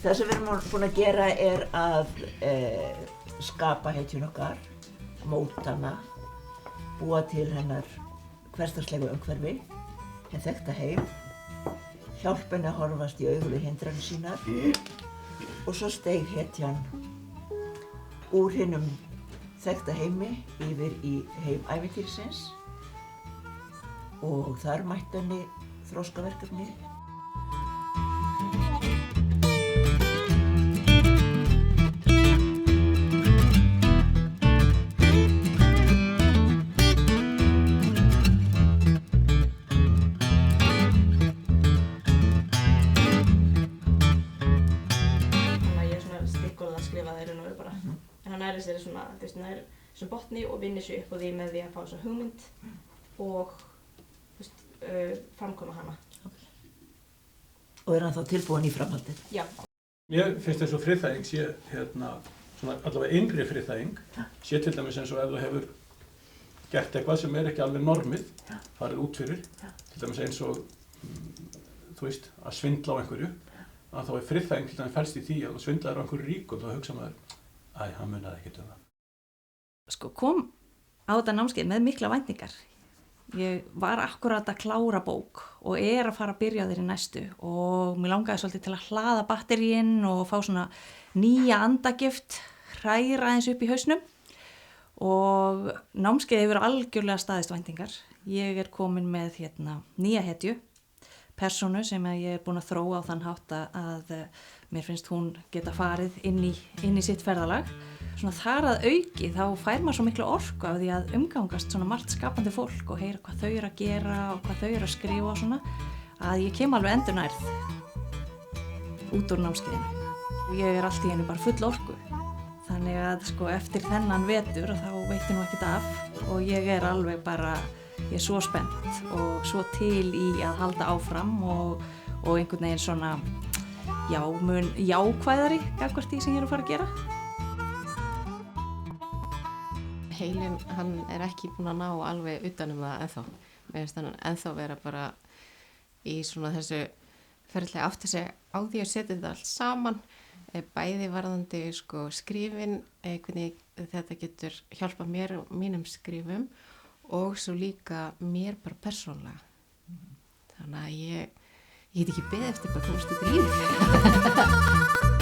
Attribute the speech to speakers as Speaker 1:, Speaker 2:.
Speaker 1: Það sem við erum búin að gera að skapa hetjun okkar, móta hana, búa til hennar hversdagslegu umhverfi, hinn þekkta heim, hjálpa henni að horfast í augu við hindranir sínar og svo steig hetjan úr hinum þekkta heimi yfir í heim ævintýrisins og þar mætti henni þroskaverkefni.
Speaker 2: Sér svona, nær svona botni og vinnur sig upp á því með því að fá svona hugmynd og framkvæma hana.
Speaker 1: Okay. Og hann þá tilbúin í framhaldið?
Speaker 2: Já.
Speaker 3: Mér finnst þessu friðþæging sé svona allavega innri friðþæging sé til dæmis eins og ef þú hefur gert eitthvað sem ekki alveg normið, farið út fyrir, til dæmis eins og þú veist, að svindla á einhverju, að þá friðþæging til dæmis felst í því að þú svindlaðir á einhverju rík og þá hugsa maður hann munaði ekkert það.
Speaker 4: Sko kom á þetta námskeið með mikla væntingar. Ég var akkúrat að klára bók og að fara að byrja á þeirri næstu og mér langaði svolítið til að hlaða batteríinn og fá svona nýja andagift, hræra eins upp í hausnum og námskeið hefur algjörlega staðist væntingar. Ég komin með nýja hetju, persónu sem ég búin að þróa á þann hátt að mér finnst hún geta farið inn í sitt ferðalag. Svona þar að auki þá fær maður svo miklu orku af því að umgangast svona margt skapandi fólk og heyra hvað þau að gera og hvað þau að skrifa og svona að ég kem alveg endurnærð út úr námskeiðinu. Og ég allt í einu bara full orku. Þannig að eftir þennan vetur þá veitti nú ekkert af og ég alveg bara, ég svo spennt og svo til í að halda áfram og einhvern veginn svona mun jákvæðari gagnvart því sem ég að fara að gera.
Speaker 5: Heilinn, hann ekki búinn að ná alveg utanum það ennþá. Mér finnst hann ennþá vera bara í svona þessu ferli að átta sig á því að setja þetta allt saman, bæði varðandi skrifin, hvernig þetta getur hjálpað mér og mínum skrifum og svo líka mér bara persónlega. Þannig að ég get ekki beðið eftir bara komast út í lífið.